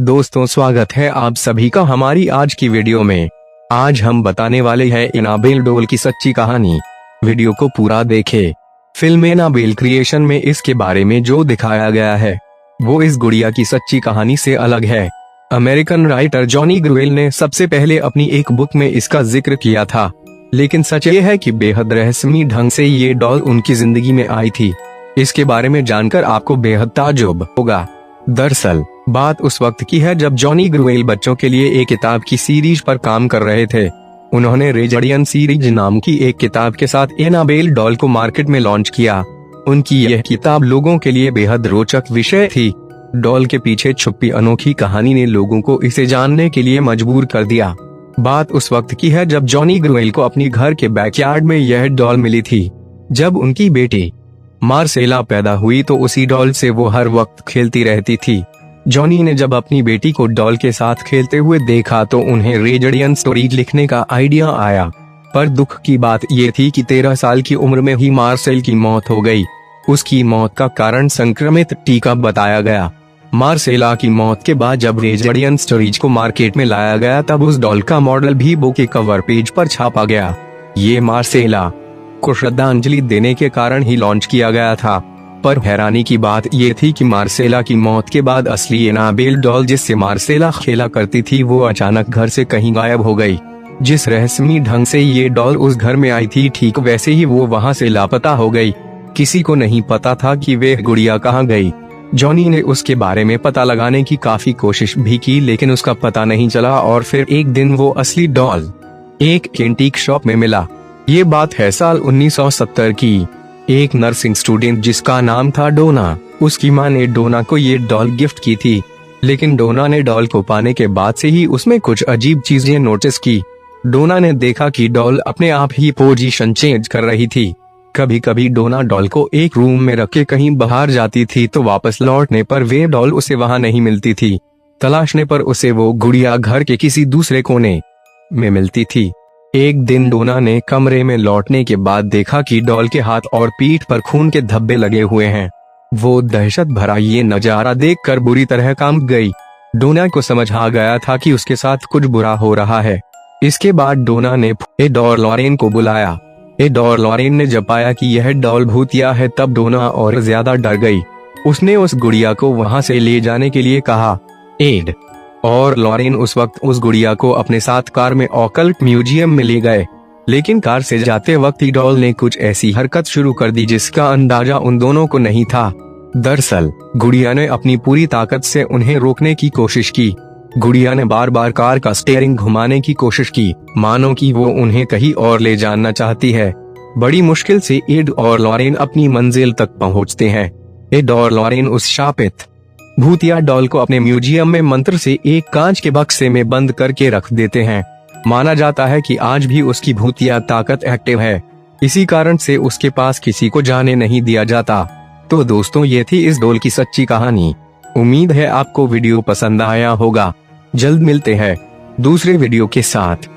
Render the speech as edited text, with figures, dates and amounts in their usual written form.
दोस्तों स्वागत है आप सभी का हमारी आज की वीडियो में। आज हम बताने वाले हैं एनाबेल डॉल की सच्ची कहानी। वीडियो को पूरा देखें। फिल्म एनाबेल क्रिएशन में इसके बारे में जो दिखाया गया है वो इस गुड़िया की सच्ची कहानी से अलग है। अमेरिकन राइटर जॉनी ग्रुएल ने सबसे पहले अपनी एक बुक में इसका जिक्र किया था, लेकिन सच ये है कि बेहद रहस्यमयी ढंग से ये डॉल उनकी जिंदगी में आई थी। इसके बारे में जानकर आपको बेहद ताज्जुब होगा। दरअसल बात उस वक्त की है जब जॉनी ग्रुएल बच्चों के लिए एक किताब की सीरीज पर काम कर रहे थे। उन्होंने रेजडियन सीरीज नाम की एक किताब के साथ एनाबेल डॉल को मार्केट में लॉन्च किया। उनकी यह किताब लोगों के लिए बेहद रोचक विषय थी। डॉल के पीछे छुपी अनोखी कहानी ने लोगों को इसे जानने के लिए मजबूर कर दिया। बात उस वक्त की है जब जॉनी ग्रुएल को अपनी घर के बैकयार्ड में यह डॉल मिली थी। जब उनकी बेटी मार्सेला पैदा हुई तो उसी डॉल से वो हर वक्त खेलती रहती थी। जॉनी ने जब अपनी बेटी को डॉल के साथ खेलते हुए देखा तो उन्हें रेजडियन स्टोरीज लिखने का आइडिया आया। पर दुख की बात ये थी कि 13 साल की उम्र में ही मार्सेल की मौत हो गई। उसकी मौत का कारण संक्रमित टीका बताया गया। मार्सेला की मौत के बाद जब रेजडियन स्टोरीज को मार्केट में लाया गया तब उस डॉल का मॉडल भी बुक के कवर पेज पर छापा गया। ये मार्सेला को श्रद्धांजलि देने के कारण ही लॉन्च किया गया था। पर हैरानी की बात ये थी कि मार्सेला की मौत के बाद असली एनाबेल डॉल जिससे मार्सेला खेला करती थी वो अचानक घर से कहीं गायब हो गई। जिस रहस्यमयी ढंग से ये डॉल उस घर में आई थी ठीक वैसे ही वो वहां से लापता हो गई। किसी को नहीं पता था कि वे गुड़िया कहाँ गई। जॉनी ने उसके बारे में पता लगाने की काफी कोशिश भी की लेकिन उसका पता नहीं चला और फिर एक दिन वो असली डॉल एक एंटीक शॉप में मिला। ये बात है साल 1970 की। एक नर्सिंग स्टूडेंट जिसका नाम था डोना, उसकी मां ने डोना को ये डॉल गिफ्ट की थी। लेकिन डोना ने डॉल को पाने के बाद से ही उसमें कुछ अजीब चीजें नोटिस की। डोना ने देखा कि डॉल अपने आप ही पोजीशन चेंज कर रही थी। कभी कभी डोना डॉल को एक रूम में रख के कहीं बाहर जाती थी तो वापस लौटने पर वे डॉल उसे वहां नहीं मिलती थी। तलाशने पर उसे वो गुड़िया घर के किसी दूसरे कोने में मिलती थी। एक दिन डोना ने कमरे में लौटने के बाद देखा कि डॉल के हाथ और पीठ पर खून के धब्बे लगे हुए हैं। वो दहशत भरा ये नजारा देखकर बुरी तरह कांप गई। डोना को समझ आ गया था कि उसके साथ कुछ बुरा हो रहा है। इसके बाद डोना ने एड और लॉरेन को बुलाया। एड और लॉरेन ने जब पाया कि यह डॉल भूतिया है तब डोना और ज्यादा डर गई। उसने उस गुड़िया को वहां से ले जाने के लिए कहा। एड और लॉरेन उस वक्त उस गुड़िया को अपने साथ कार में ऑकल्ट म्यूजियम में ले गए। लेकिन कार से जाते वक्त ही डॉल ने कुछ ऐसी हरकत शुरू कर दी जिसका अंदाजा उन दोनों को नहीं था। दरअसल गुड़िया ने अपनी पूरी ताकत से उन्हें रोकने की कोशिश की। गुड़िया ने बार बार कार का स्टीयरिंग घुमाने की कोशिश की, मानो कि वो उन्हें कहीं और ले जाना चाहती है। बड़ी मुश्किल से एड और लॉरेन अपनी मंजिल तक पहुँचते हैं। एड और लॉरेन उस शापित भूतिया डॉल को अपने म्यूजियम में मंत्र से एक कांच के बक्से में बंद करके रख देते हैं। माना जाता है कि आज भी उसकी भूतिया ताकत एक्टिव है। इसी कारण से उसके पास किसी को जाने नहीं दिया जाता। तो दोस्तों ये थी इस डॉल की सच्ची कहानी। उम्मीद है आपको वीडियो पसंद आया होगा। जल्द मिलते हैं दूसरे वीडियो के साथ।